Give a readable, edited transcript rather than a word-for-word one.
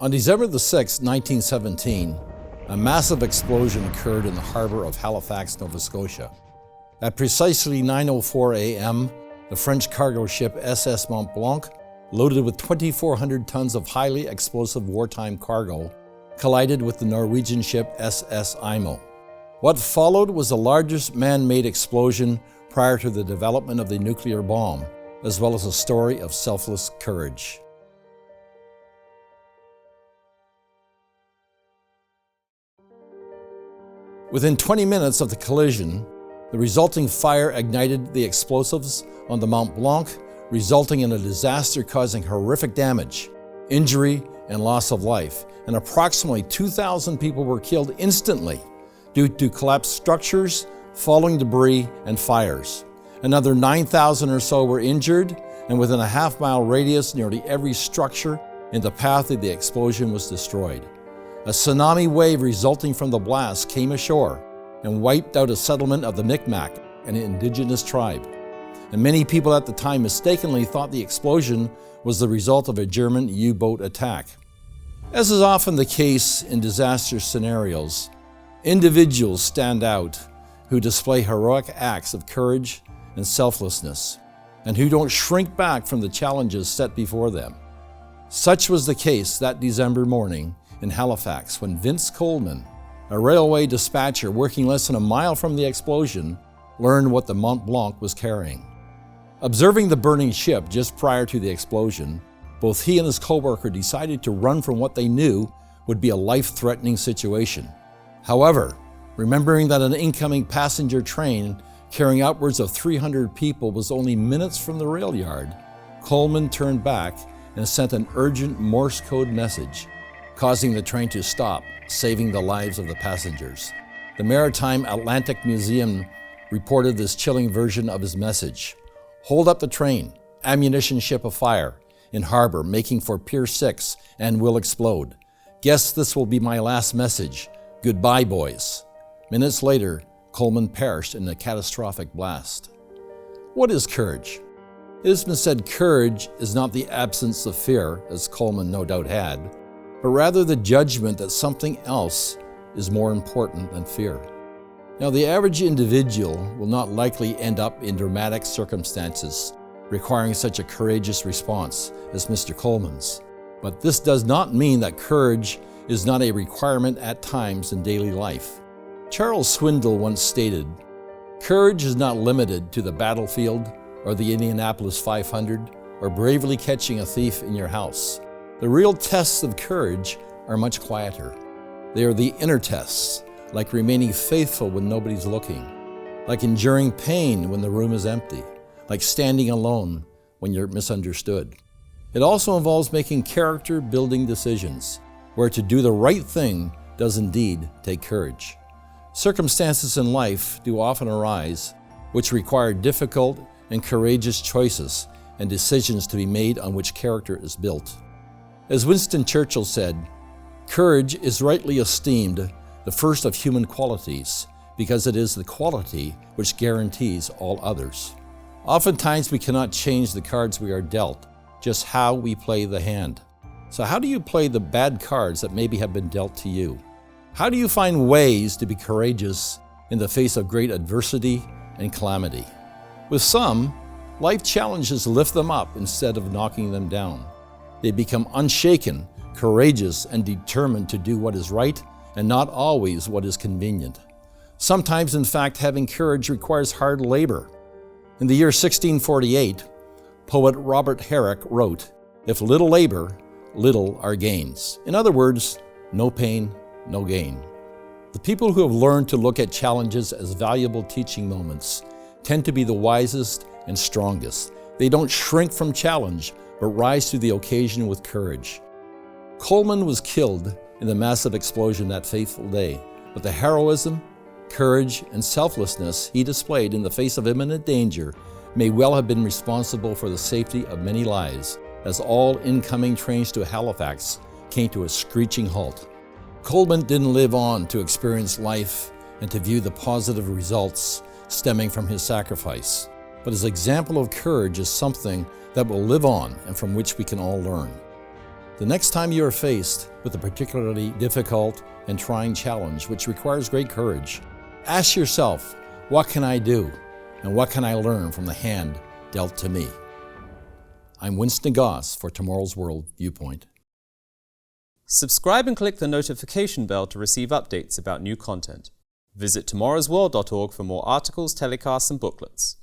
On December the 6th, 1917, a massive explosion occurred in the harbor of Halifax, Nova Scotia. At precisely 9:04 a.m., the French cargo ship SS Mont-Blanc, loaded with 2,400 tons of highly explosive wartime cargo, collided with the Norwegian ship SS Imo. What followed was the largest man-made explosion prior to the development of the nuclear bomb, as well as a story of selfless courage. Within 20 minutes of the collision, the resulting fire ignited the explosives on the Mont Blanc, resulting in a disaster causing horrific damage, injury, and loss of life, and approximately 2,000 people were killed instantly due to collapsed structures, falling debris, and fires. Another 9,000 or so were injured, and within a half-mile radius, nearly every structure in the path of the explosion was destroyed. A tsunami wave resulting from the blast came ashore and wiped out a settlement of the Micmac, an indigenous tribe. And many people at the time mistakenly thought the explosion was the result of a German U-boat attack. As is often the case in disaster scenarios, individuals stand out who display heroic acts of courage and selflessness, and who don't shrink back from the challenges set before them. Such was the case that December morning in Halifax when Vince Coleman, a railway dispatcher working less than a mile from the explosion, learned what the Mont Blanc was carrying. Observing the burning ship just prior to the explosion, both he and his co-worker decided to run from what they knew would be a life-threatening situation. However, remembering that an incoming passenger train carrying upwards of 300 people was only minutes from the rail yard, Coleman turned back and sent an urgent Morse code message, causing the train to stop, saving the lives of the passengers. The Maritime Atlantic Museum reported this chilling version of his message. "Hold up the train, ammunition ship afire, in harbor, making for Pier 6 and will explode. Guess this will be my last message. Goodbye, boys." Minutes later, Coleman perished in a catastrophic blast. What is courage? It has been said courage is not the absence of fear, as Coleman no doubt had, but rather the judgment that something else is more important than fear. Now, the average individual will not likely end up in dramatic circumstances requiring such a courageous response as Mr. Coleman's. But this does not mean that courage is not a requirement at times in daily life. Charles Swindoll once stated, "Courage is not limited to the battlefield or the Indianapolis 500 or bravely catching a thief in your house. The real tests of courage are much quieter. They are the inner tests, like remaining faithful when nobody's looking, like enduring pain when the room is empty, like standing alone when you're misunderstood. It also involves making character-building decisions, where to do the right thing does indeed take courage. Circumstances in life do often arise which require difficult and courageous choices and decisions to be made on which character is built. As Winston Churchill said, "Courage is rightly esteemed the first of human qualities because it is the quality which guarantees all others." Oftentimes we cannot change the cards we are dealt, just how we play the hand. So how do you play the bad cards that maybe have been dealt to you? How do you find ways to be courageous in the face of great adversity and calamity? With some, life challenges lift them up instead of knocking them down. They become unshaken, courageous, and determined to do what is right and not always what is convenient. Sometimes, in fact, having courage requires hard labor. In the year 1648, poet Robert Herrick wrote, "If little labor, little are gains." In other words, no pain, no gain. The people who have learned to look at challenges as valuable teaching moments tend to be the wisest and strongest. They don't shrink from challenge, but rise to the occasion with courage. Coleman was killed in the massive explosion that fateful day, but the heroism, courage, and selflessness he displayed in the face of imminent danger may well have been responsible for the safety of many lives, as all incoming trains to Halifax came to a screeching halt. Coleman didn't live on to experience life and to view the positive results stemming from his sacrifice, but his example of courage is something that will live on and from which we can all learn. The next time you are faced with a particularly difficult and trying challenge which requires great courage, ask yourself, what can I do and what can I learn from the hand dealt to me? I'm Winston Goss for Tomorrow's World Viewpoint. Subscribe and click the notification bell to receive updates about new content. Visit tomorrowsworld.org for more articles, telecasts and booklets.